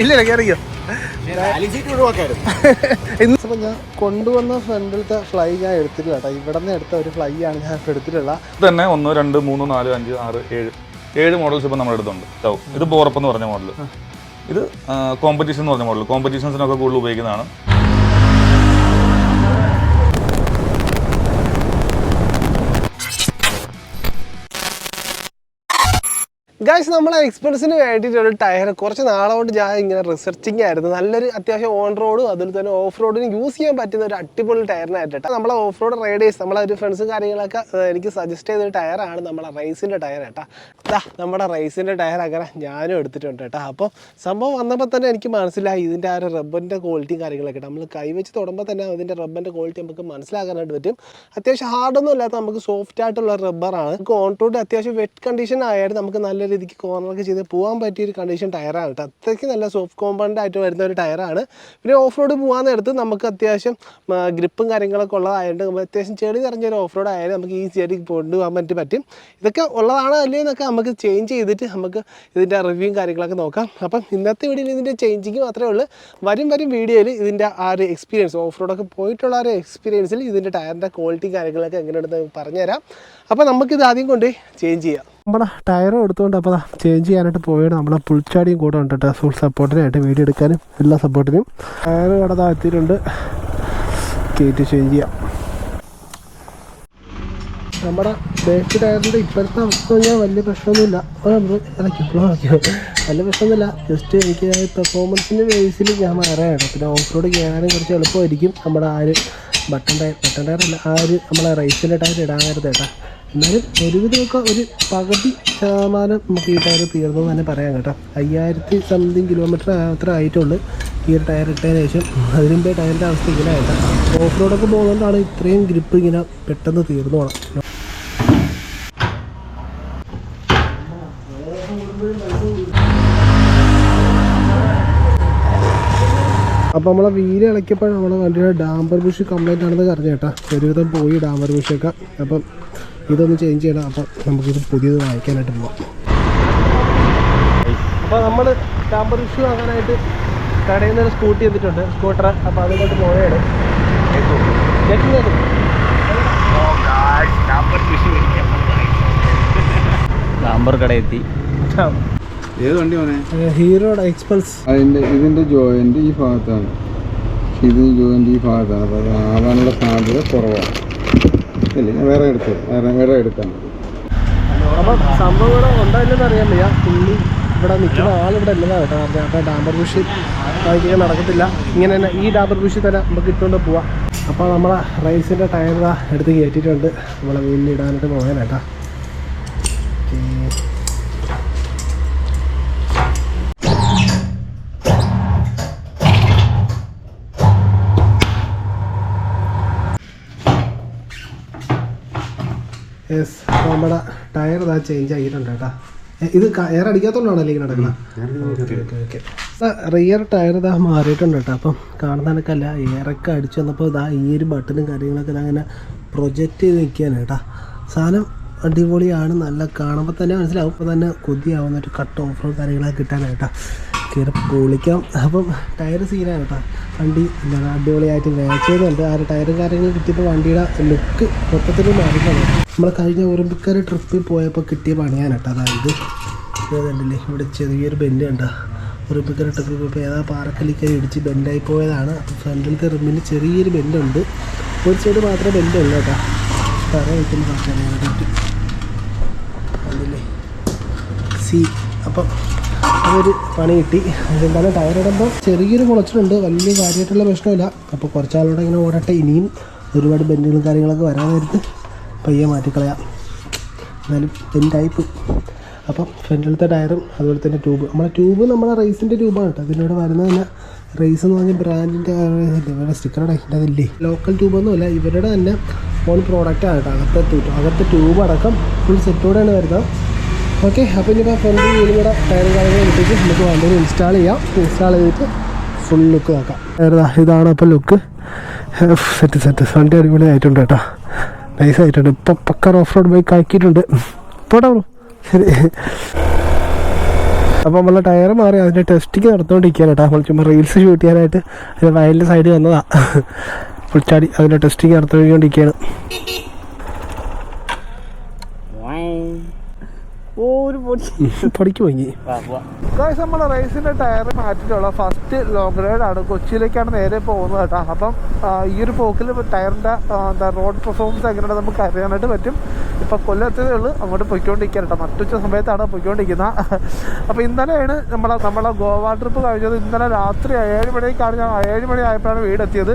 ഇല്ല കയറിയോ? ഇന്നിപ്പോ ഞാൻ കൊണ്ടുവന്ന ഫ്രണ്ടിലത്തെ ഫ്ലൈ ഞാൻ എടുത്തിട്ടില്ല കേട്ടോ. ഇവിടെ നിന്ന് എടുത്ത ഒരു ഫ്ലൈ ആണ് ഞാൻ എടുത്തിട്ടുള്ള. തന്നെ 1, 2, 3, 4, 5, 6, 7 മോഡൽസ് ഇപ്പം നമ്മുടെ അടുത്തുണ്ട്. ഇത് ബോറപ്പ് എന്ന് പറഞ്ഞ മോഡൽ, ഇത് കോമ്പറ്റീഷൻ എന്ന് പറഞ്ഞ മോഡൽ. കോമ്പറ്റീഷൻസിനൊക്കെ കൂടുതൽ ഉപയോഗിക്കുന്നതാണ്. ഗൈസ്, നമ്മളെ എക്സ്പെൻസിന് വേണ്ടിയിട്ടൊരു ടയർ കുറച്ച് നാളോട് ഞാൻ ഇങ്ങനെ റിസർച്ചിങ് ആയിരുന്നു. നല്ലൊരു അത്യാവശ്യം ഓൺ റോഡും അതുപോലെ തന്നെ ഓഫ് റോഡിന് യൂസ് ചെയ്യാൻ പറ്റുന്ന ഒരു അടിപൊളി ടയറിനായിട്ട് നമ്മളെ ഓഫ് റോഡ് റൈഡേഴ്സ്, നമ്മളെ ഒരു ഫ്രണ്ട്സും കാര്യങ്ങളൊക്കെ എനിക്ക് സജസ്റ്റ് ചെയ്തൊരു ടയറാണ് നമ്മളെ റൈസിൻ്റെ ടയർ കേട്ടോ. നമ്മുടെ റൈസിൻ്റെ ടയർ അങ്ങനെ ഞാനും എടുത്തിട്ടുണ്ട് കേട്ടോ. അപ്പോൾ സംഭവം വന്നപ്പോൾ തന്നെ എനിക്ക് മനസ്സിലായി ഇതിൻ്റെ ആ ഒരു റബ്ബറിൻ്റെ ക്വാളിറ്റിയും കാര്യങ്ങളൊക്കെ. നമ്മൾ കൈവച്ച് തൊടുമ്പോൾ തന്നെ അതിൻ്റെ റബ്ബറിൻ്റെ ക്വാളിറ്റി നമുക്ക് മനസ്സിലാക്കാനായിട്ട് പറ്റും. അത്യാവശ്യം ഹാർഡൊന്നും ഇല്ലാത്ത നമുക്ക് സോഫ്റ്റ് ആയിട്ടുള്ള റബ്ബറാണ്. നമുക്ക് ഓൺ റോഡ് അത്യാവശ്യം വെറ്റ് കണ്ടീഷൻ ആയാലും നമുക്ക് നല്ല രീതിക്ക് കോർണറൊക്കെ ചെയ്ത് പോകാൻ പറ്റിയൊരു കണ്ടീഷൻ ടയറാണ് കേട്ടോ. അത്രയ്ക്ക് നല്ല സോഫ്റ്റ് കോമ്പൗണ്ട് ആയിട്ട് വരുന്ന ഒരു ടയറാണ്. പിന്നെ ഓഫ് റോഡ് പോകാൻ നേരത്ത് നമുക്ക് അത്യാവശ്യം ഗ്രിപ്പും കാര്യങ്ങളൊക്കെ ഉള്ളതായതുകൊണ്ട് നമ്മൾ അത്യാവശ്യം ചെളി നിറഞ്ഞൊരു ഓഫ് റോഡ് ആയാലും നമുക്ക് ഈസി ആയിട്ട് കൊണ്ടുപോകാൻ പറ്റും. ഇതൊക്കെ ഉള്ളതാണോ അല്ലേ എന്നൊക്കെ നമുക്ക് ചേഞ്ച് ചെയ്തിട്ട് നമുക്ക് ഇതിൻ്റെ റിവ്യൂവും കാര്യങ്ങളൊക്കെ നോക്കാം. അപ്പം ഇന്നത്തെ വീഡിയോയിൽ ഇതിൻ്റെ ചേഞ്ചിങ് മാത്രമേ ഉള്ളൂ. വരും വീഡിയോയിൽ ഇതിൻ്റെ ആ ഒരു എക്സ്പീരിയൻസ്, ഓഫ് റോഡൊക്കെ പോയിട്ടുള്ള ആ ഒരു എക്സ്പീരിയൻസിൽ ഇതിൻ്റെ ടയറിൻ്റെ ക്വാളിറ്റി കാര്യങ്ങളൊക്കെ എങ്ങനെയുണ്ടെന്ന് പറഞ്ഞുതരാം. അപ്പോൾ നമുക്കിത് ആദ്യം കൊണ്ട് ചേഞ്ച് ചെയ്യാം. നമ്മുടെ ടയറും എടുത്തുകൊണ്ട് അപ്പോൾ ചേഞ്ച് ചെയ്യാനായിട്ട് പോയത് നമ്മളെ പുൽച്ചാടിയും കൂടെ ഉണ്ട് കേട്ടോ. ഫുൾ സപ്പോർട്ടിനായിട്ട് വീഡിയോ എടുക്കാനും എല്ലാ സപ്പോർട്ടിനും. ടയർ ഇവിടെ താഴ്ത്തിയിട്ടുണ്ട്, കയറ്റി ചേഞ്ച് ചെയ്യാം. നമ്മുടെ ബേക്ക് ടയറിൻ്റെ ഇപ്പോഴത്തെ അവസ്ഥ കഴിഞ്ഞാൽ വലിയ പ്രശ്നമൊന്നുമില്ല. വലിയ പ്രശ്നമൊന്നുമില്ല. ജസ്റ്റ് എനിക്ക് പെർഫോമൻസിൻ്റെ ബേസിൽ ഞാൻ മാറാനാണ്. പിന്നെ ഓഫ് റോഡ് കയറാനും കുറച്ച് എളുപ്പമായിരിക്കും. നമ്മുടെ ആ ഒരു ബട്ടൺ ടയറല്ല, ആ ഒരു നമ്മളെ റൈസിൻ്റെ ടയർ ഇടാൻ നേരത്തെ കേട്ടോ. എന്നാലും ഒരുവിധമൊക്കെ ഒരു പകുതി ശതമാനം നമുക്ക് ഈ ടയർ തീർന്നു തന്നെ പറയാം കേട്ടോ. 5000 സംതിങ് കിലോമീറ്റർ അത്ര ആയിട്ടുള്ളൂ ഈ ഒരു ടയർ ഇട്ടതിന് ശേഷം. അതിന് മുമ്പേ ടയറിൻ്റെ അവസ്ഥ ഇങ്ങനെ ആയിട്ടാ. ഓഫ് റോഡൊക്കെ പോകുന്നതുകൊണ്ടാണ് ഇത്രയും ഗ്രിപ്പ് ഇങ്ങനെ പെട്ടെന്ന് തീർന്നു പോകണം. അപ്പോൾ നമ്മളെ വീല് ഇളക്കിയപ്പോൾ നമ്മളെ വണ്ടിയുടെ ഡാമ്പർ ബുഷ് കംപ്ലൈൻ്റ് ആണെന്ന് പറഞ്ഞു കേട്ടോ. ഒരുവിധം പോയി ഡാമ്പർ ബുഷൊക്കെ. അപ്പം ഇതൊന്ന് ചേഞ്ച് ചെയ്യണം. അപ്പം നമുക്കിത് പുതിയത് വാങ്ങിക്കാനായിട്ട് പോവാം. അപ്പോൾ നമ്മൾ ഡാമ്പർ ബുഷ് വാങ്ങാനായിട്ട് കടയിൽ നിന്ന് സ്കൂട്ടി എത്തിയിട്ടുണ്ട്, സ്കൂട്ടർ. അപ്പോൾ അതുകൊണ്ട് പോയാണ് ഡാമ്പർ കട എത്തി. ഏത് വണ്ടി പോണേ? ഹീറോയുടെ എക്സ്പൾസ്. ഇതിന്റെ ജോയിന്റ് ഈ ഭാഗത്താണ്, ഇത് ജോയിന്റ് ഈ ഭാഗത്താണ്. അപ്പോൾ അത് ആവാനുള്ള സാധ്യത കുറവാണ്. ഇല്ല, ഞാൻ വേറെ എടുത്താൽ മതി. അപ്പം സംഭവം ഇവിടെ ഉണ്ടായില്ലെന്ന് അറിയാൻ വയ്യ. പുള്ളി ഇവിടെ നിൽക്കുന്ന ആളിവിടെ ഇല്ലെന്നാണ് കേട്ടോ പറഞ്ഞത്. അപ്പോൾ ഡാമ്പർ ബുഷ് വാങ്ങിക്കാൻ നടക്കത്തില്ല. ഇങ്ങനെ തന്നെ ഈ ഡാമ്പർ ബുഷ് തന്നെ നമുക്ക് ഇട്ടുകൊണ്ട് പോവാം. അപ്പോൾ നമ്മളെ റൈസിൻ്റെ ടയർ എടുത്ത് കയറ്റിയിട്ടുണ്ട്. നമ്മളെ വീലിൽ ഇടാനായിട്ട് പോകാനായിട്ടാ. യെസ്, അപ്പോൾ നമ്മുടെ ടയർ ഇതാ ചേഞ്ച് ആക്കിയിട്ടുണ്ട് കേട്ടോ. ഇത് എയർ അടിക്കാത്തതുകൊണ്ടാണല്ലേ ഇങ്ങനെ നടക്കുന്നത്? ഓക്കെ. റിയർ ടയർ ഇതാ മാറിയിട്ടുണ്ട് കേട്ടോ. അപ്പം കാണുന്നതിനൊക്കെയല്ല, എയറൊക്കെ അടിച്ചു വന്നപ്പോൾ ഇതാ ഈ ഒരു ബട്ടണും കാര്യങ്ങളൊക്കെ അങ്ങനെ പ്രൊജക്റ്റ് ചെയ്ത് നിൽക്കുകയാണ് കേട്ടോ. സാധനം അടിപൊളിയാണ്, നല്ല കാണുമ്പോൾ തന്നെ മനസ്സിലാവും. അപ്പോൾ തന്നെ കൊതിയാവുന്ന ഒരു കട്ട് ഓഫർ കാര്യങ്ങളൊക്കെ കിട്ടാനായിട്ടാ കയറി പൊളിക്കാം. അപ്പം ടയർ സീനാണ് കേട്ടോ. വണ്ടി എന്താണ് അടിപൊളിയായിട്ട് മാച്ച് ചെയ്തുണ്ട്. ആ ഒരു ടയറും കാര്യങ്ങളും കിട്ടിയപ്പോൾ വണ്ടിയുടെ ലുക്ക് മൊത്തത്തിൽ മാറിയിട്ടാണ്. നമ്മൾ കഴിഞ്ഞ ഒളിമ്പിക്കർ ട്രിപ്പിൽ പോയപ്പോൾ കിട്ടിയ പണിയാണ് കേട്ടോ. അതായത് ഇതല്ലേ ഇവിടെ ചെറിയൊരു ബെൻഡ് കണ്ടോ. ഒളിമ്പിക്കർ ട്രിപ്പിൽ പോയപ്പോൾ ഏതാ പാറക്കല്ലിക്കരി ഇടിച്ച് ബെൻഡായി പോയതാണ്. അപ്പോൾ ഫ്രണ്ടിലത്തെ റിമ്മിന് ചെറിയൊരു ബെൻഡുണ്ട്, ഒരു സൈഡ് മാത്രമേ ബെൻഡുള്ളൂ കേട്ടോ. തറ വയ്ക്കുന്ന ഭാഷ അതല്ലേ സി. അപ്പം അതൊരു പണി കിട്ടി. എന്തായാലും ടയർ ഇടുമ്പോൾ ചെറിയൊരു കുളച്ചിട്ടുണ്ട്, വലിയ കാര്യമായിട്ടുള്ള പ്രശ്നമില്ല. അപ്പോൾ കുറച്ചാളോടെ ഇങ്ങനെ ഓടട്ടെ. ഇനിയും ഒരുപാട് ബെൻഡുകളും കാര്യങ്ങളൊക്കെ വരാൻ നേരത്ത് പയ്യെ മാറ്റിക്കളയാം. എന്നാലും ബെൻഡായിപ്പ്. അപ്പം ഫ്രണ്ടിലത്തെ ടയറും അതുപോലെ തന്നെ ട്യൂബ്, നമ്മളെ ട്യൂബ് നമ്മളെ റേസിൻ്റെ ട്യൂബാണ് കേട്ടോ. അതിനോട് വരുന്നത് തന്നെ റേസ് എന്ന് പറഞ്ഞ ബ്രാൻഡിൻ്റെ ഇവരുടെ സ്റ്റിക്കറുടെ അതില്ലേ, ലോക്കൽ ട്യൂബൊന്നുമില്ല, ഇവരുടെ തന്നെ ഓൺ പ്രോഡക്റ്റാണ് കേട്ടോ. അകത്തെ ട്യൂബ് അടക്കം ഫുൾ സെറ്റോടെയാണ് വരുന്നത്. ഓക്കെ. അപ്പോൾ ഇനിയിപ്പോൾ ഫ്രണ്ട് വീലും കൂടെ ടയർ കാര്യങ്ങൾ ഇട്ടിട്ട് നമുക്ക് വണ്ടിയിൽ ഇൻസ്റ്റാൾ ചെയ്യാം. ഇൻസ്റ്റാൾ ചെയ്തിട്ട് ഫുൾ ലുക്ക് നോക്കാം. ഇതാണ് അപ്പോൾ ലുക്ക്. സെറ്റ് വണ്ടി അടിപൊളി ആയിട്ടുണ്ട് കേട്ടോ, നൈസായിട്ടുണ്ട്. ഇപ്പം പക്ക ഓഫ് റോഡ് ബൈക്ക് ആക്കിയിട്ടുണ്ട്. പോടാ ശരി. അപ്പോൾ നമ്മൾ ടയർ മാറി അതിൻ്റെ ടെസ്റ്റിങ് നടത്തുകൊണ്ടിരിക്കുകയാണ് കേട്ടോ. നമ്മൾ ചുമ്മാ റീൽസ് ഷൂട്ട് ചെയ്യാനായിട്ട് അതിൻ്റെ വയലിൻ്റെ സൈഡിൽ വന്നതാണ്. ഫുൾച്ചാടി അതിൻ്റെ ടെസ്റ്റിങ് നടത്തിക്കൊണ്ടിരിക്കുകയാണ്. പൊടിക്ക് പോയി. നമ്മൾ റേസിൻ്റെ ടയർ മാറ്റിയിട്ടുള്ള ഫസ്റ്റ് ലോങ് റൈഡാണ്. കൊച്ചിയിലേക്കാണ് നേരെ പോകുന്നത് കേട്ടോ. അപ്പം ഈ ഒരു പോക്കിൽ ടയറിൻ്റെ റോഡ് പെർഫോമൻസ് എങ്ങനെയാണ് നമുക്ക് അറിയാനായിട്ട് പറ്റും. ഇപ്പം കൊല്ലത്തതേ ഉള്ളൂ, അങ്ങോട്ട് പൊയ്ക്കൊണ്ടിരിക്കാൻ കേട്ടോ. നട്ടുച്ച സമയത്താണ് പൊയ്ക്കൊണ്ടിരിക്കുന്നത്. അപ്പോൾ ഇന്നലെയാണ് നമ്മളെ ഗോവ ട്രിപ്പ് കഴിഞ്ഞത്. ഇന്നലെ രാത്രി 7 മണിക്കാണ്. ഞാൻ 7 മണി ആയപ്പോഴാണ് വീടെത്തിയത്.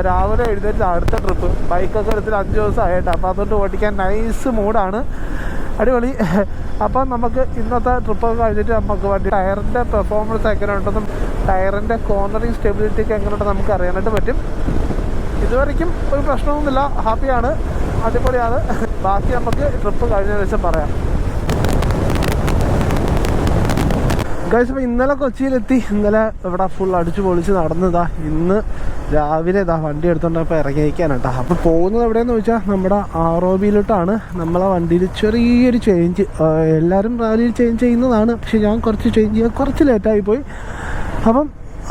രാവിലെ എഴുന്നേറ്റ് അടുത്ത ട്രിപ്പ് ബൈക്കൊക്കെ എടുത്തിട്ട് 5 ദിവസം ആയിട്ട്. അപ്പോൾ അതുകൊണ്ട് ഓടിക്കാൻ നൈസ് മൂഡാണ്, അടിപൊളി. അപ്പം നമുക്ക് ഇന്നത്തെ ട്രിപ്പൊക്കെ കഴിഞ്ഞിട്ട് നമുക്ക് വണ്ടി ടയറിൻ്റെ പെർഫോമൻസ് എങ്ങനെ ഉണ്ടെന്നും ടയറിൻ്റെ കോർണറിങ് സ്റ്റെബിലിറ്റി ഒക്കെ എങ്ങനെയുണ്ടെന്ന് നമുക്ക് അറിയാനായിട്ട് പറ്റും. ഇതുവരെയ്ക്കും ഒരു പ്രശ്നമൊന്നുമില്ല, ഹാപ്പിയാണ്, അടിപൊളിയാണ്. ബാക്കി നമുക്ക് ട്രിപ്പ് കഴിഞ്ഞ ദിവസം പറയാം. ഗൈസ്, അപ്പോൾ ഇന്നലെ കൊച്ചിയിലെത്തി. ഇന്നലെ ഇവിടെ ഫുൾ അടിച്ചു പൊളിച്ച് നടന്നതാ. ഇന്ന് രാവിലെ വണ്ടി എടുത്തുകൊണ്ടപ്പോൾ ഇറങ്ങിയിരിക്കാണ് കേട്ടോ. അപ്പോൾ പോകുന്നത് എവിടെയെന്ന് ചോദിച്ചാൽ നമ്മുടെ ROBയിലോട്ടാണ്. നമ്മളെ വണ്ടിയിൽ ചെറിയൊരു ചേഞ്ച്, എല്ലാവരും റാലിയിൽ ചേഞ്ച് ചെയ്യുന്നതാണ്, പക്ഷെ ഞാൻ കുറച്ച് ചേഞ്ച് ചെയ്യാൻ കുറച്ച് ലേറ്റായിപ്പോയി. അപ്പം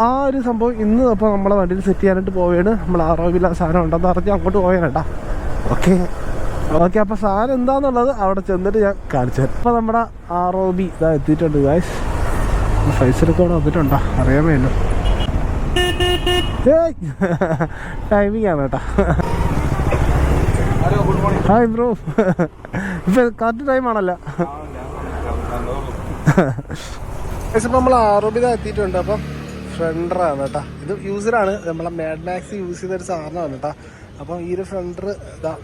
ആ ഒരു സംഭവം ഇന്ന് അപ്പോൾ നമ്മളെ വണ്ടിയിൽ സെറ്റ് ചെയ്യാനായിട്ട് പോവുകയാണ്. നമ്മൾ ROBയിൽ ആ സാധനം ഉണ്ടെന്ന് പറഞ്ഞ് അങ്ങോട്ട് പോയാൽ കേട്ടോ. ഓക്കെ, അപ്പോൾ സാധനം എന്താണെന്നുള്ളത് അവിടെ ചെന്നിട്ട് ഞാൻ കാണിച്ചു തരാം. അപ്പോൾ നമ്മുടെ ROB എത്തിയിട്ടുണ്ട് ഗൈസ്. ഫൈസലൊക്കെ അവിടെ വന്നിട്ടുണ്ടോ അറിയാൻ വേണ്ടോ? ടൈമിംഗ് ആണ് കേട്ടോ. ഹായ് ബ്രോ, ഇപ്പം കറക്റ്റ് ടൈമാണല്ലോ. ഇപ്പം നമ്മൾ ROB എത്തിയിട്ടുണ്ട്. അപ്പം ഫ്രണ്ടറാണ് കേട്ടോ. ഇത് യൂസറാണ്, നമ്മളെ മാഡ് മാക്സ് യൂസ് ചെയ്തൊരു സാധനമാണ് കേട്ടോ. അപ്പം ഈ ഒരു ഫ്രണ്ടർ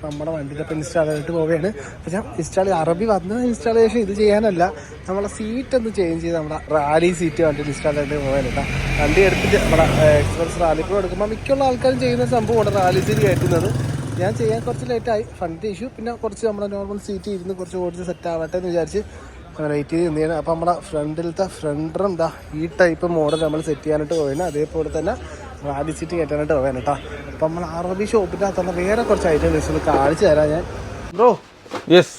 നമ്മുടെ വണ്ടിയുടെ ഇപ്പം ഇൻസ്റ്റാൾ ചെയ്തിട്ട് പോവുകയാണ്. പക്ഷേ ROB വന്ന ഇൻസ്റ്റാളേഷൻ ഇത് ചെയ്യാനല്ല, നമ്മളെ സീറ്റ് ഒന്ന് ചേഞ്ച് ചെയ്ത് നമ്മുടെ റാലി സീറ്റ് വണ്ടിയിൽ ഇൻസ്റ്റാൾ ചെയ്തിട്ട് പോകാൻ കേട്ടോ. വണ്ടി എടുത്തിട്ട് നമ്മുടെ എക്സ്പ്രസ് റാലി പ്രോ എടുക്കുമ്പോൾ മിക്കുള്ള ആൾക്കാരും ചെയ്യുന്ന സംഭവമാണ് റാലി സീറ്റ് കയറ്റുന്നത്. ഞാൻ ചെയ്യാൻ കുറച്ച് ലേറ്റായി, ഫണ്ടിൻ്റെ ഇഷ്യൂ. പിന്നെ കുറച്ച് നമ്മുടെ നോർമൽ സീറ്റ് ഇരുന്ന് കുറച്ച് ഓടിച്ച് സെറ്റ് ആവട്ടെ എന്ന് വിചാരിച്ച് വെയിറ്റ് ചെയ്ത് നിന്നതാണ്. അപ്പോൾ നമ്മുടെ ഫ്രണ്ടിലത്തെ ഫ്രണ്ടറും ഈ ടൈപ്പ് മോഡൽ നമ്മൾ സെറ്റ് ചെയ്യാനായിട്ട് പോവുകയാണ്. അതേപോലെ തന്നെ റാലി സീറ്റ് കയറ്റാനായിട്ട് പോകാൻ കേട്ടോ. അപ്പം നമ്മൾ ROB ഷോപ്പിൻ്റെ അകത്തുള്ള വേറെ കുറച്ച് ഐറ്റംസ് കാണിച്ചു തരാം ഞാൻ. ബ്രോ, യെസ്,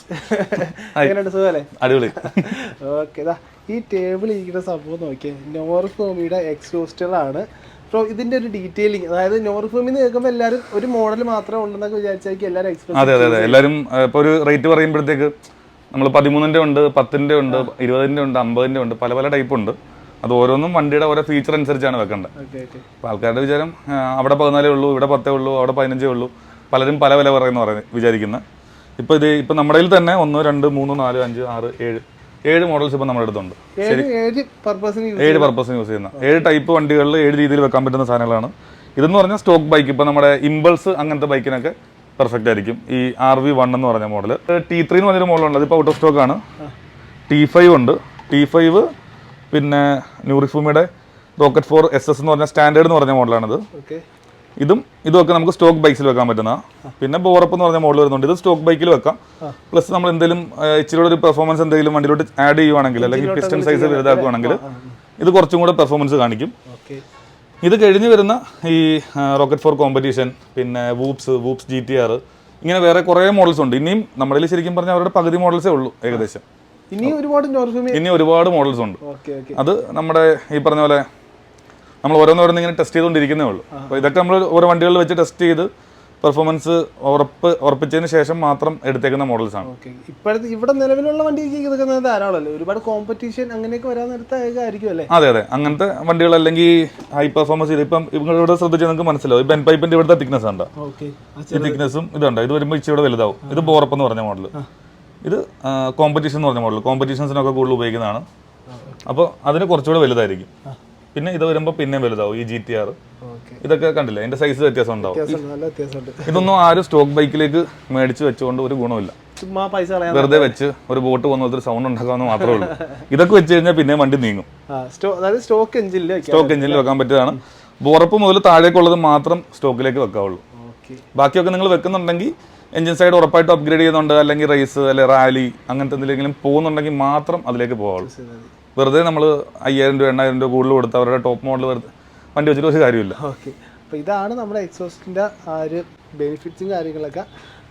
എങ്ങനെയുണ്ട്, സുഖമല്ലേ? അടിപൊളി. ഓക്കെ, ഈ ടേബിൾ ഇരിക്കുന്ന സംഭവം നോക്കിയാൽ നോർഫോമിയുടെ എക്സോസ്റ്ററാണ് ബ്രോ. ഇതിൻ്റെ ഒരു ഡീറ്റെയിലിംഗ്, അതായത് നോർഫോമിൽ നിന്ന് കേൾക്കുമ്പോൾ എല്ലാവരും ഒരു മോഡൽ മാത്രമേ ഉണ്ടെന്നൊക്കെ വിചാരിച്ചായിരിക്കും എല്ലാവരും എക്സ്പ്രസ്. അതെ, എല്ലാവരും ഇപ്പോൾ ഒരു റേറ്റ് പറയുമ്പോഴത്തേക്ക് നമ്മൾ 13-ന്റെ ഉണ്ട്, 10-ന്റെ ഉണ്ട്, 20-ന്റെ ഉണ്ട്, 50-ന്റെ ഉണ്ട്, പല ടൈപ്പ് ഉണ്ട്. അത് ഓരോന്നും വണ്ടിയുടെ ഓരോ ഫീച്ചർ അനുസരിച്ചാണ് വെക്കേണ്ടത്. അപ്പോൾ ആൾക്കാരുടെ വിചാരം അവിടെ 14 ഉള്ളൂ, ഇവിടെ 10 ഉള്ളൂ, അവിടെ 15 ഉള്ളൂ, പലരും പല വില വിചാരിക്കുന്നത്. ഇപ്പം നമ്മുടെ കയ്യിൽ തന്നെ 1, 2, 3, 4, 5, 6, 7 മോഡൽസ് ഇപ്പം നമ്മുടെ അടുത്തുണ്ട്. ശരി, 7 പർപ്പസിന് യൂസ് ചെയ്യുന്ന 7 ടൈപ്പ് വണ്ടികളിൽ 7 രീതിയിൽ വെക്കാൻ പറ്റുന്ന സാധനങ്ങളാണ്. ഇതെന്ന് പറഞ്ഞാൽ സ്റ്റോക്ക് ബൈക്ക്, ഇപ്പം നമ്മുടെ ഇമ്പൾസ് അങ്ങനത്തെ ബൈക്കിനൊക്കെ പെർഫെക്റ്റ് ആയിരിക്കും. ഈ RV1 എന്ന് പറഞ്ഞ മോഡൽ, T3 എന്ന് പറഞ്ഞൊരു മോഡലുണ്ട്, അതിപ്പോൾ ഔട്ട് ഓഫ് സ്റ്റോക്ക് ആണ്. T5 ഉണ്ട്. T5 പിന്നെ ന്യൂറിഫൂമിയുടെ റോക്കറ്റ് 4 SS എന്ന് പറഞ്ഞ സ്റ്റാൻഡേർഡ് എന്ന് പറഞ്ഞ മോഡലാണിത്. ഇതൊക്കെ നമുക്ക് സ്റ്റോക്ക് ബൈക്സിൽ വെക്കാൻ പറ്റുന്ന. പിന്നെ ബോറപ്പ് എന്ന് പറഞ്ഞ മോഡൽ വരുന്നുണ്ട്. ഇത് സ്റ്റോക്ക് ബൈക്കിൽ വെക്കാം. പ്ലസ് നമ്മൾ എന്തെങ്കിലും ഇച്ചിരി ഒരു പെർഫോമൻസ് എന്തെങ്കിലും വണ്ടിയിലോട്ട് ആഡ് ചെയ്യുവാണെങ്കിൽ, അല്ലെങ്കിൽ പിസ്റ്റൺ സൈസ് വലുതാക്കുകയാണെങ്കിൽ ഇത് കുറച്ചും കൂടെ പെർഫോമൻസ് കാണിക്കും. ഇത് കഴിഞ്ഞ് വരുന്ന ഈ റോക്കറ്റ് 4 കോമ്പറ്റീഷൻ, പിന്നെ വൂപ്സ് GTR, ഇങ്ങനെ വേറെ കുറേ മോഡൽസ് ഉണ്ട്. ഇനിയും നമ്മുടെ ശരിക്കും പറഞ്ഞാൽ അവരുടെ പകുതി മോഡൽസേ ഉള്ളൂ ഏകദേശം. ഇനി ഒരുപാട് മോഡൽസ് ഉണ്ട്. അത് നമ്മുടെ ഈ പറഞ്ഞ പോലെ നമ്മൾ ഓരോന്നോരോന്ന് ഇങ്ങനെ ടെസ്റ്റ് ചെയ്തുകൊണ്ടിരിക്കുന്നേ ഉള്ളൂ. അപ്പോൾ ഇതൊക്കെ നമ്മൾ ഓരോ വണ്ടികളിൽ വെച്ച് ടെസ്റ്റ് ചെയ്ത് പെർഫോമൻസ് ഉറപ്പിച്ചതിന് ശേഷം മാത്രം എടുത്തേക്കുന്ന മോഡൽസ് ആണ്. ഇപ്പോഴത്തെ ഇവിടെ നിലവിലുള്ള വണ്ടിക്ക് ഇതൊക്കെ ധാരാളമല്ലേ, ഒരുപാട് കോമ്പറ്റീഷൻ അങ്ങനെയൊക്കെ വരാൻ നേരത്തായിരിക്കും അല്ലേ? അതെ, അങ്ങനത്തെ വണ്ടികൾ അല്ലെങ്കിൽ ഹൈ പെർഫോമൻസ് ചെയ്ത് ഇപ്പം ഇവിടെ ശ്രദ്ധിച്ചാൽ നിങ്ങൾക്ക് മനസ്സിലാവും. ബെൻ പൈപ്പിന്റെ ഇവിടുത്തെ തിക്നെസ് ഉണ്ടോ? ഈ തിക്നെസ്സും ഇതുണ്ട്. ഇത് വരുമ്പോൾ ഇച്ചിരി വലുതാവും. ഇത് ബോറപ്പ് എന്ന് പറഞ്ഞ മോഡൽ. ഇത് കോമ്പറ്റീഷൻ എന്ന് പറഞ്ഞ മോഡൽ, കോമ്പറ്റീഷൻസിനൊക്കെ കൂടുതൽ ഉപയോഗിക്കുന്നതാണ്. അപ്പോൾ അതിന് കുറച്ചുകൂടെ വലുതായിരിക്കും. പിന്നെ ഇത് വരുമ്പോൾ പിന്നെയും വലുതാവും. ഈ GTR ഇതൊക്കെ കണ്ടില്ലേ, അതിന്റെ സൈസ് വ്യത്യാസം ഉണ്ടാവും. ഇതൊന്നും ആരും സ്റ്റോക്ക് ബൈക്കിലേക്ക് മേടിച്ച് വെച്ചുകൊണ്ട് ഒരു ഗുണമില്ല. വെറുതെ വെച്ച് ഒരു ബോട്ട് പോകുന്ന പോലത്തെ സൗണ്ട് ഉണ്ടാക്കാമെന്ന് മാത്രമേ ഉള്ളൂ. ഇതൊക്കെ വെച്ച് കഴിഞ്ഞാൽ പിന്നെ വണ്ടി നീങ്ങും. സ്റ്റോക്ക് എഞ്ചിനിൽ വെക്കാൻ പറ്റിയതാണ്. ബോറപ്പ് മുതൽ താഴേക്കുള്ളത് മാത്രം സ്റ്റോക്കിലേക്ക് വെക്കാവുള്ളൂ. ബാക്കിയൊക്കെ നിങ്ങൾ വെക്കുന്നുണ്ടെങ്കിൽ എഞ്ചിൻ സൈഡ് ഉറപ്പായിട്ട് അപ്ഗ്രേഡ് ചെയ്യുന്നുണ്ട്, അല്ലെങ്കിൽ റേസ് അല്ലെങ്കിൽ റാലി അങ്ങനത്തെ എന്തെങ്കിലും പോകുന്നുണ്ടെങ്കിൽ മാത്രം അതിലേക്ക് പോകാവുള്ളൂ. വെറുതെ നമ്മൾ 5000 രൂപ 8000 രൂപ കൂടുതൽ കൊടുത്ത് അവരുടെ ടോപ്പ് മോഡൽ വെറുതെ വണ്ടി വെച്ചിട്ട് ഒരു കാര്യമില്ല. ഓക്കെ, അപ്പോൾ ഇതാണ് നമ്മുടെ എക്സോസ്റ്റിൻ്റെ ആ ഒരു ബെനിഫിറ്റ്സും കാര്യങ്ങളൊക്കെ.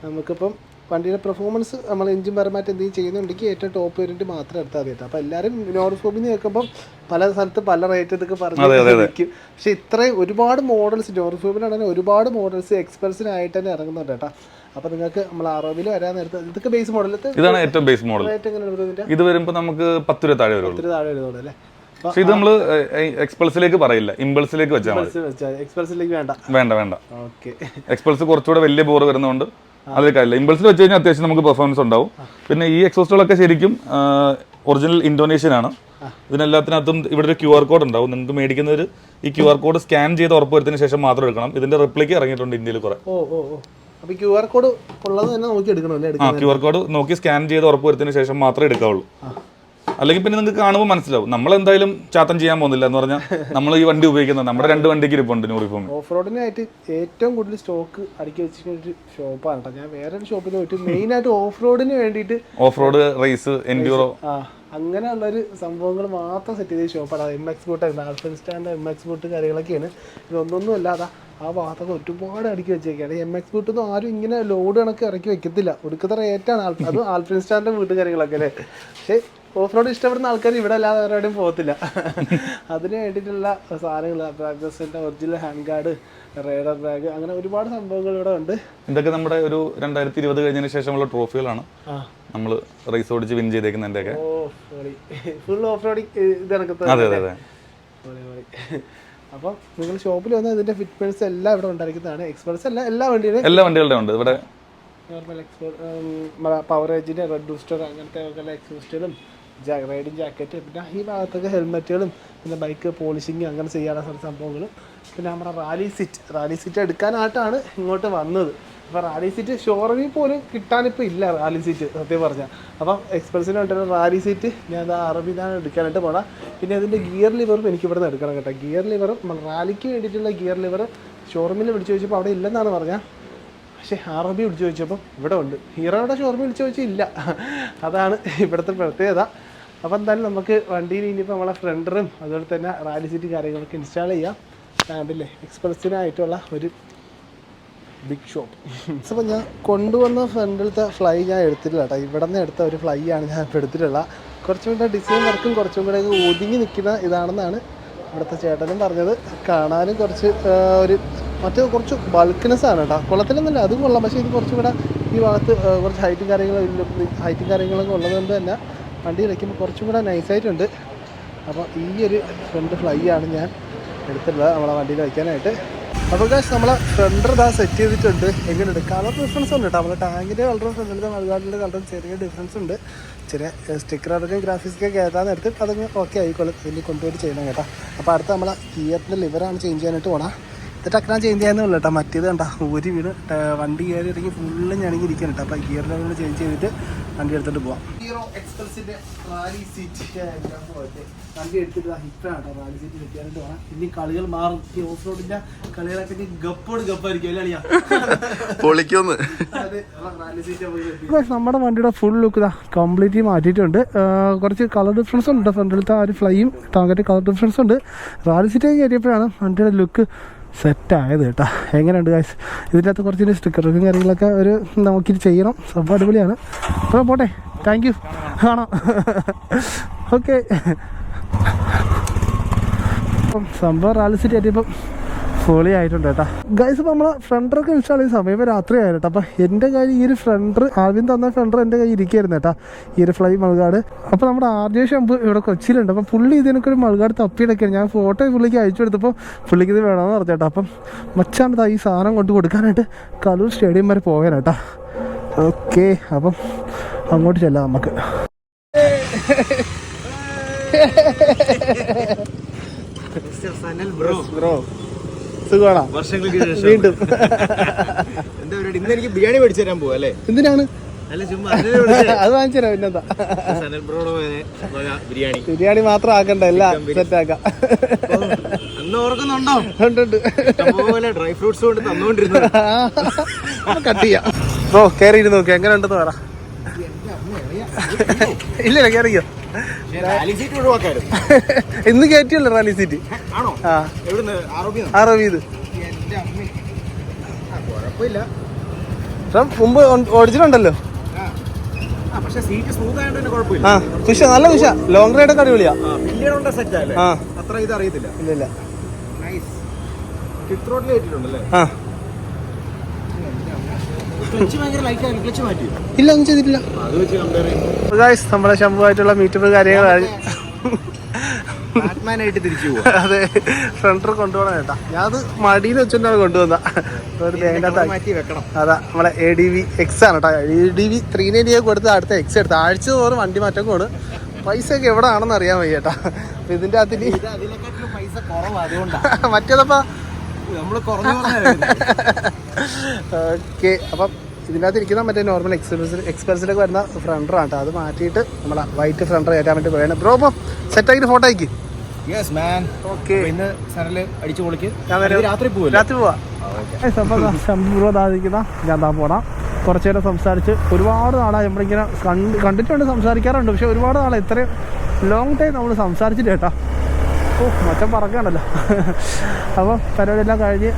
നമുക്കിപ്പം വണ്ടിയുടെ പെർഫോമൻസ് നമ്മൾ എഞ്ചിൻ പരമായിട്ട് എന്തെങ്കിലും ചെയ്യുന്നുണ്ടെങ്കിൽ ഏറ്റവും ടോപ്പ് വേരിയൻറ്റ് മാത്രം എടുത്താൽ മതി. അപ്പോൾ എല്ലാവരും നോർസ്കോപ്പിൽ നിന്ന് കേൾക്കുമ്പോൾ പല സ്ഥലത്ത് പല റേറ്റ് ഇതൊക്കെ പറഞ്ഞു വയ്ക്കും. പക്ഷേ ഇത്രയും ഒരുപാട് മോഡൽസ് നോർസ്കോപ്പിലാണെങ്കിൽ ഒരുപാട് മോഡൽസ് എക്സ്പെൻസിനായിട്ട് തന്നെ ഇറങ്ങുന്നുണ്ട് കേട്ടോ. അപ്പോൾ നിങ്ങൾക്ക് നമ്മൾ ROV വരാൻ നേരത്തെ ഇതൊക്കെ ബേസ് മോഡൽ, ഇതാണ് ഏറ്റവും ബേസ് മോഡൽ. റേറ്റ് എങ്ങനെയാണ്? ഇത് വരുമ്പോൾ നമുക്ക് 10 രൂപ താഴെ വരുള്ളൂ. വരുന്നുള്ളൂ അല്ലേ? പക്ഷെ ഇത് നമ്മള് എക്സ്പൾസിലേക്ക് പറയില്ല, ഇമ്പൾസിലേക്ക് വെച്ചാൽ മതി. എക്സ്പൾസിലേക്ക് വേണ്ട. എക്സ്പൾസ് കുറച്ചുകൂടെ വലിയ ബോർ വരുന്നതുകൊണ്ട് അതിലേക്ക് അല്ല. ഇമ്പൾസിൽ വെച്ച് കഴിഞ്ഞാൽ അത്യാവശ്യം നമുക്ക് പെർഫോമൻസ് ഉണ്ടാവും. പിന്നെ ഈ എക്സോസ്റ്റുകളൊക്കെ ശരിക്കും ഒറിജിനൽ ഇന്തോനേഷ്യൻ ആണ്. ഇതിനെല്ലാത്തിനകത്തും ഇവിടെ ഒരു QR കോഡ് ഉണ്ടാവും. നിങ്ങൾക്ക് മേടിക്കുന്നവർ ഈ QR കോഡ് സ്കാൻ ചെയ്ത് ഉറപ്പ് വരുത്തിയതിന് ശേഷം മാത്രം എടുക്കണം. ഇതിന്റെ റിപ്ലിക്ക് ഇറങ്ങിയിട്ടുണ്ട് ഇന്ത്യയിൽ കുറെ. അപ്പോൾ QR കോഡ് ഉള്ളത് തന്നെ നോക്കി എടുക്കണമല്ലേ? QR കോഡ് നോക്കി സ്കാൻ ചെയ്ത് ഉറപ്പ് വരുത്തിയതിന് ശേഷം മാത്രമേ എടുക്കാവുള്ളൂ. അല്ലെങ്കിൽ പിന്നെ നിങ്ങൾക്ക് കാണുമ്പോൾ മനസ്സിലാവും. നമ്മൾ എന്തായാലും ചാത്തം ചെയ്യാൻ പോകുന്നില്ല എന്ന് പറഞ്ഞാൽ നമ്മൾ ഈ വണ്ടി ഉപയോഗിക്കുന്നത് നമ്മുടെ 2 വണ്ടിക്ക് ഇരിപ്പുണ്ട് യൂണിഫോം. ഓഫ് റോഡിനായിട്ട് ഏറ്റവും കൂടുതൽ സ്റ്റോക്ക് അടുക്കി വെച്ചിരിക്കുന്ന ഒരു ഷോപ്പാണ് കേട്ടോ. ഞാൻ വേറൊരു ഷോപ്പിൽ പോയിട്ട് മെയിനായിട്ട് ഓഫ് റോഡിന് വേണ്ടിയിട്ട് ഓഫ് റോഡ് റേസ് എൻഡ്യൂറോ അങ്ങനെയുള്ളൊരു സംഭവങ്ങൾ മാത്രം സെറ്റ് ചെയ്ത ഷോപ്പാണ്. MX ബോട്ട്, ആൽഫിൻസ്റ്റാൻ്റെ MX ബോട്ട് കാര്യങ്ങളൊക്കെയാണ്. ഇതൊന്നൊന്നും അല്ലാതെ ആ ഭാഗത്തൊക്കെ ഒരുപാട് അടുക്കി വെച്ചേക്കാണ്. MX ബോട്ടൊന്നും ആരും ഇങ്ങനെ ലോഡ് കണക്ക് ഇറക്കി വെക്കത്തില്ല. ഒടുക്കത്തെ റേറ്റാണ്. അതും ആൽഫിൻസ്റ്റാൻ്റെ വീട്ട് കാര്യങ്ങളൊക്കെ അല്ലേ. പക്ഷേ ഓഫ് റോഡ് ഇഷ്ടപ്പെടുന്ന ആൾക്കാർ ഇവിടെ അല്ലാതെ വേറെ എവിടെയും പോകത്തില്ല. അതിന് വേണ്ടിയിട്ടുള്ള സാധനങ്ങൾ, ബ്രാഗ്സിൻ്റെ original hand guard, rider bag, അങ്ങനെ ഒരുപാട് സംഭവങ്ങൾ ഇവിടെ ഉണ്ട്. ഇതൊക്കെ നമ്മുടെ ഒരു 2020 കഴിഞ്ഞതിന് ശേഷമുള്ള ട്രോഫികളാണ്. നമ്മൾ റേസ് ഓടിച്ച് വിൻ ചെയ്തേക്കുന്നതിൻ്റെയൊക്കെ ഫുൾ ഓഫ് റോഡിങ് ഇത് കണക്കത്തെ. അപ്പം നിങ്ങൾ ഷോപ്പിൽ വന്നാൽ ഇതിൻ്റെ ഫിറ്റ്മെന്റ്സ് എല്ലാം ഇവിടെ ഉണ്ടായിരിക്കുന്നതാണ്. എക്സ്പെർട്സ് അല്ല, എല്ലാ വണ്ടികളുടെ ഉണ്ട് ഇവിടെ. നോർമൽ പവർ ഏജിൻ്റെ റെഡ് ബൂസ്റ്റർ അങ്ങനത്തെ എക്സ്ബൂസ്റ്ററും റൈഡിങ് ജാക്കറ്റ്, പിന്നെ ഈ ഭാഗത്തൊക്കെ ഹെൽമെറ്റുകളും, പിന്നെ ബൈക്ക് പോളിഷിങ് അങ്ങനെ ചെയ്യാനുള്ള സംഭവങ്ങളും, പിന്നെ നമ്മുടെ റാലി സീറ്റ് എടുക്കാനായിട്ടാണ് ഇങ്ങോട്ട് വന്നത്. അപ്പോൾ റാലി സീറ്റ് ഷോറൂമിൽ പോലും കിട്ടാനിപ്പോൾ ഇല്ല റാലി സീറ്റ് സത്യം പറഞ്ഞാൽ. അപ്പം എക്സ്പ്രസിന് വേണ്ടിയിട്ട് റാലി സീറ്റ് ഞാൻ അറബിന്നാണ് എടുക്കാനായിട്ട് പോകണം. പിന്നെ അതിൻ്റെ ഗിയർ ലിവറും എനിക്ക് ഇവിടെ നിന്ന് എടുക്കണം കേട്ടോ. ഗിയർ ലിവറും റാലിക്ക് വേണ്ടിയിട്ടുള്ള ഗിയർ ലിവർ ഷോറൂമിൽ വിളിച്ച് ചോദിച്ചപ്പോൾ അവിടെ ഇല്ലെന്നാണ് പറഞ്ഞത്. പക്ഷേ ROV വിളിച്ച് ചോദിച്ചപ്പോൾ ഇവിടെ ഉണ്ട്. ഹീറോയുടെ ഷോറൂമിൽ വിളിച്ച് ചോദിച്ചാൽ ഇല്ല. അതാണ് ഇവിടുത്തെ പ്രത്യേകത. അപ്പോൾ എന്തായാലും നമുക്ക് വണ്ടിയിൽ ഇനിയിപ്പോൾ നമ്മളെ ഫ്രണ്ടറും അതുപോലെ തന്നെ റാലി സീറ്റ് കാര്യങ്ങളൊക്കെ ഇൻസ്റ്റാൾ ചെയ്യാം. കണ്ടില്ലേ, എക്സ്പ്രസിനായിട്ടുള്ള ഒരു ബിഗ് ഷോപ്പ്. അപ്പോൾ ഞാൻ കൊണ്ടുവന്ന ഫ്രണ്ടിലത്തെ ഫ്ലൈ ഞാൻ എടുത്തിട്ടില്ല കേട്ടോ. ഇവിടെ നിന്ന് എടുത്ത ഒരു ഫ്ലൈ ആണ് ഞാൻ ഇപ്പോൾ എടുത്തിട്ടുള്ള. കുറച്ചും കൂടെ ഡിസൈൻ വർക്കും കുറച്ചും കൂടെ ഒതുങ്ങി നിൽക്കുന്ന ഇതാണെന്നാണ് ഇവിടുത്തെ ചേട്ടനും പറഞ്ഞത്. കാണാനും കുറച്ച് ഒരു മറ്റേ കുറച്ച് ബൾക്ക്നെസ് ആണ് കേട്ടോ. കുളത്തിലൊന്നുമില്ല, അതും കൊള്ളാം. പക്ഷേ ഇത് കുറച്ചും കൂടെ ഈ ഭാഗത്ത് കുറച്ച് ഹൈറ്റും കാര്യങ്ങളൊക്കെ ഉള്ളതുകൊണ്ട് തന്നെ വണ്ടി വയ്ക്കുമ്പോൾ കുറച്ചും കൂടെ നൈസായിട്ടുണ്ട്. അപ്പോൾ ഈ ഒരു ഫ്രണ്ട് ഫ്ലൈ ആണ് ഞാൻ എടുത്തിട്ടുള്ളത് നമ്മളെ വണ്ടിയിൽ വയ്ക്കാനായിട്ട്. അപ്പോൾ ഗായ്സ് നമ്മളെ ഫ്രണ്ടർ ഇതാ സെറ്റ് ചെയ്തിട്ടുണ്ട്. എങ്ങനെയുണ്ട്? കളർ ഡിഫറൻസ് ഉണ്ട് കേട്ടോ. നമ്മുടെ ടാങ്കിൻ്റെ കളറും ഫ്രണ്ടിലത്തെ മൾഗാർഡിൻ്റെ കളറും ചെറിയ ഡിഫറൻസ് ഉണ്ട്. ചെറിയ സ്റ്റിക്കർ അടക്കം ഗ്രാഫിക്സൊക്കെ കയറ്റാൻ നേരത്ത് അതങ്ങ് ഓക്കെ ആയിക്കോളും. ഇതിൽ കൊണ്ടുപോയിട്ട് ചെയ്യണം കേട്ടോ. അപ്പോൾ അടുത്ത നമ്മളെ ഗിയറിൻ്റെ ലിവറാണ് ചേഞ്ച് ചെയ്യാനായിട്ട് പോകണം. ഇത് ടക്കനാ ചേഞ്ച് ചെയ്യാനൊന്നും ഇല്ല കേട്ടോ. മറ്റേത് കണ്ടോ ഒരു വീട് വണ്ടി കയറി ഇറങ്ങി ഫുള്ള് ഞാനിങ്ങനെ കേട്ടോ. അപ്പോൾ ഗിയർ ലെവൽ ചേഞ്ച് ചെയ്തിട്ട് വണ്ടി എടുത്തിട്ട് പോവാം. ഹീറോ എക്സ്പ്രസിൻ്റെ റാലി സീറ്റ് വണ്ടി എടുത്തിട്ട് ഹിറ്റാണ് കേട്ടോ. റാലി സീറ്റ് വെക്കാനായിട്ട് പോകണം. ഇനി കളികൾ മാറും. ഈ ഓഫ് റോഡിൻ്റെ കളികളൊക്കെ ഇനി ഗപ്പായിരിക്കും അല്ലേ? പൊളിക്കൊന്ന് നമ്മുടെ വണ്ടിയുടെ ഫുൾ ലുക്ക് ഇതാ കംപ്ലീറ്റ്ലി മാറ്റിയിട്ടുണ്ട്. കുറച്ച് കളർ ഡിഫറൻസ് ഉണ്ട്. ഫ്രണ്ടിലത്തെ ആ ഒരു ഫ്ലൈയും ടാങ്കറ്റ് കളർ ഡിഫറൻസ് ഉണ്ട്. റാലി സീറ്റ് കയറിയപ്പോഴാണ് വണ്ടിയുടെ ലുക്ക് സെറ്റായത് കേട്ടോ. എങ്ങനെയുണ്ട് ഗൈസ്? ഇതിൻ്റെ അകത്ത് കുറച്ച് സ്റ്റിക്കറും കാര്യങ്ങളൊക്കെ ഒരു നോക്കിയിട്ട് ചെയ്യണം. സംഭവം അടിപൊളിയാണ്. അപ്പോൾ പോട്ടെ, താങ്ക് യു. കാണാം. ഓക്കെ. അപ്പം സംഭവം റാലി സീറ്റ് കയറ്റിയപ്പം പൊളി ആയിട്ടുണ്ട് കേട്ടോ ഗൈസ്. അപ്പോൾ നമ്മളെ ഫ്രണ്ടറൊക്കെ ഇൻസ്റ്റാൾ ചെയ്യുന്ന സമയം രാത്രി ആയിരുന്നു കേട്ടോ. അപ്പോൾ എൻ്റെ കയ്യിൽ ഈ ഒരു ഫ്രണ്ടർ ആദ്യം തന്ന ഫ്രണ്ടർ എൻ്റെ കയ്യിൽ ഇരിക്കുകയായിരുന്നു കേട്ടോ, ഈ ഒരു ഫ്ലൈ മൾഗാർഡ്. അപ്പോൾ നമ്മുടെ RJ ഷംപ് ഇവിടെ കൊച്ചിയിലുണ്ട്. അപ്പം പുള്ളി ഇതിനൊക്കെ മൾഗാർഡ് തപ്പിയിടൊക്കെയാണ്. ഞാൻ ഫോട്ടോ പുള്ളിക്ക് അയച്ചു കൊടുത്തപ്പോൾ പുള്ളിക്ക് ഇത് വേണമെന്ന് പറഞ്ഞു കേട്ടോ. അപ്പം മച്ചാണ്ട് ഈ സാധനം കൊണ്ട് കൊടുക്കാനായിട്ട് കലൂർ സ്റ്റേഡിയം വരെ പോകാൻ കേട്ടോ. ഓക്കെ, അപ്പം അങ്ങോട്ട് ചെല്ലാം നമുക്ക്. ബ്രോ സുഖമാണോ? വീണ്ടും എനിക്ക് ബിരിയാണി മേടിച്ചു തരാൻ പോവാ അല്ലേ? എന്തിനാണ്? അത് വാങ്ങിച്ചു തരാം. പിന്നെന്താ, ബിരിയാണി മാത്രം ആക്കണ്ട, എല്ലാം സെറ്റ് ആക്കാം. ഓർക്കുന്നുണ്ടോ? ഡ്രൈ ഫ്രൂട്ട്സ് കൊണ്ട് തന്നോണ്ടിരുന്നു. കട്ട് ചെയ്യാം. ബ്രോ കയറിയിരുന്നു നോക്കി എങ്ങനെ ഉണ്ടെന്ന് പറ. ഇല്ല കയറിയോ? ഇന്ന് കയറ്റിയല്ലോ റാലി സീറ്റ്. ROV. കുഴപ്പമില്ല. മുമ്പ് ഓടിച്ചിട്ടുണ്ടല്ലോ. പക്ഷെ സീറ്റ് സ്മൂത്ത് ആയതുകൊണ്ട് തന്നെ കുഴപ്പമില്ല. ആ കുഷ നല്ല കുഷ, ലോങ് റൈഡ് ഒക്കെ അടിപൊളിയാ. പിന്നീടുള്ള സെറ്റ് അല്ലേ? ആ അത്ര ഇത് അറിയത്തില്ല. ഇല്ല. നൈസ്. ഫിഫ്ത്ത് റോഡിൽ ഏറ്റിട്ടുണ്ടല്ലേ? ആ ക്ലച്ച് ഭയങ്കര ലൈറ്റ് ആയിരുന്നു. ക്ലച്ച് മാറ്റി? ഇല്ല, ഒന്നും ചെയ്തിട്ടില്ല. അത് വെച്ച് കമ്പയർ ചെയ്യുമ്പോൾ നമ്മുടെ ശംഭുവായിട്ടുള്ള മീറ്റപ്പ് കാര്യങ്ങൾ ബാറ്റ്മാനായിട്ട് തിരിച്ചു പോകും. അതെ, ഫ്രണ്ടർ കൊണ്ടുപോകണം കേട്ടാ. ഞാൻ അത് മടിയിൽ വെച്ചിട്ടാണ് കൊണ്ടുവന്ന മാറ്റി വെക്കണം. അതാ നമ്മളെ ADV X ആണ് കേട്ടോ. ADV 390 കൊടുത്ത് അടുത്ത X എടുത്ത് ആഴ്ച തോറും വണ്ടി മാറ്റമാണ്. പൈസ ഒക്കെ എവിടെ ആണെന്ന് അറിയാൻ വയ്യ കേട്ടാ. അപ്പൊ ഇതിന്റെ അകത്തിന് അതിനെക്കാട്ടിലും പൈസ കുറവാ, അതുകൊണ്ടാണ് മറ്റേതപ്പാ നമ്മള് കുറഞ്ഞു. ഓക്കെ. അപ്പം ഇതിൻ്റെ അകത്ത് ഇരിക്കുന്ന മറ്റേ നോർമൽ എക്സ്പെൻസിലേക്ക് വരുന്ന ഫ്രണ്ടറാണ് കേട്ടോ. അത് മാറ്റിയിട്ട് നമ്മളെ വൈറ്റ് ഫ്രണ്ടർ കയറ്റാൻ വേണ്ടി പോയാണ്. ബ്രോ അപ്പം സെറ്റാക്കിയിട്ട് ഫോട്ടോ അയക്ക്. ഓക്കെ, അടിച്ചു പൊളിക്ക്. രാത്രി പോവാ. ബ്രോ താതിക്കുന്ന ഞാൻ പോണം. കുറച്ചു നേരം സംസാരിച്ച് ഒരുപാട് നാളായി നമ്മളിങ്ങനെ കണ്ടിട്ടുണ്ട്, സംസാരിക്കാറുണ്ട്. പക്ഷെ ഒരുപാട് നാളെ ഇത്രയും ലോങ് ടൈം നമ്മൾ സംസാരിച്ചിട്ട് കേട്ടോ. ഓ മച്ചം പറക്കാണല്ലോ. അപ്പം പരിപാടിയെല്ലാം കഴിഞ്ഞ്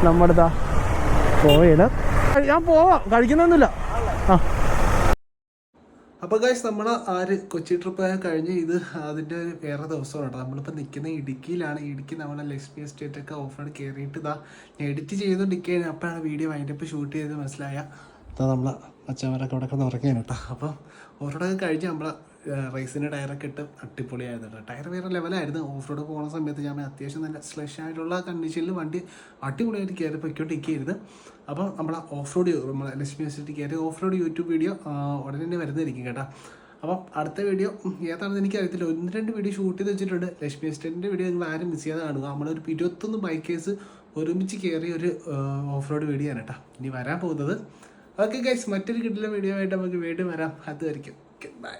നമ്മുടെ പോയത് ഞാൻ പോവാം, കഴിക്കുന്നൊന്നുമില്ല. ആ അപ്പോൾ ഗൈസ് നമ്മൾ കൊച്ചി ട്രിപ്പ് കഴിഞ്ഞ് ഇത് അതിൻ്റെ ഒരു വേറെ ദിവസമാണ് കേട്ടോ. നമ്മളിപ്പോൾ നിൽക്കുന്ന ഇടുക്കിയിലാണ്. ഇടുക്കി നമ്മളെ ലക്ഷ്മി എസ്റ്റേറ്റ് ഒക്കെ ഓഫ് റോഡ് കയറിയിട്ട് ഞാൻ എഡിറ്റ് ചെയ്തുകൊണ്ടിരിക്കുകയാണ്. അപ്പോഴാണ് വീഡിയോ വൈൻഡപ്പ് ഷൂട്ട് ചെയ്ത് മനസ്സിലായ നമ്മളെ അച്ഛന്മാരൊക്കെ അവിടെ കിടന്ന് ഉറക്കുകയാണ് കേട്ടോ. അപ്പം ഓഫ് റോഡൊക്കെ കഴിഞ്ഞ് നമ്മളെ റേസിൻ്റെ ടയറൊക്കെ ഇട്ട് അടിപൊളിയായിരുന്നു കേട്ടോ. ടയർ വേറെ ലെവലായിരുന്നു. ഓഫ് റോഡ് പോകുന്ന സമയത്ത് ഞാൻ അത്യാവശ്യം നല്ല സ്ലഷ് ആയിട്ടുള്ള കണ്ടീഷനിൽ വണ്ടി അടിപൊളിയായിട്ട് കയറി പൊയ്ക്കൊണ്ടിരിക്കുകയായിരുന്നു. അപ്പം നമ്മളെ ഓഫ് റോഡ് നമ്മളെ ലക്ഷ്മി എസ്റ്റേറ്റ് കയറി ഓഫ് റോഡ് യൂട്യൂബ് വീഡിയോ ഉടനെ തന്നെ വരുന്നതായിരിക്കും കേട്ടോ. അപ്പം അടുത്ത വീഡിയോ ഏതാണെന്ന് എനിക്കറിയത്തില്ല. 1-2 വീഡിയോ ഷൂട്ട് ചെയ്ത് വെച്ചിട്ടുണ്ട്. ലക്ഷ്മി എസ്റ്റേറ്റിൻ്റെ വീഡിയോ നിങ്ങൾ ആരും മിസ് ചെയ്യാതെ കാണുക. നമ്മളൊരു 21 ബൈക്കേഴ്സ് ഒരുമിച്ച് കയറിയ ഒരു ഓഫ് റോഡ് വീഡിയോ ആണ് കേട്ടോ ഇനി വരാൻ പോകുന്നത്. ഓക്കെ ഗൈസ്, മറ്റൊരു കിട്ടിയ വീഡിയോ ആയിട്ട് നമുക്ക് വീണ്ടും വരാം. അതുവരെയ്ക്കും ബൈ.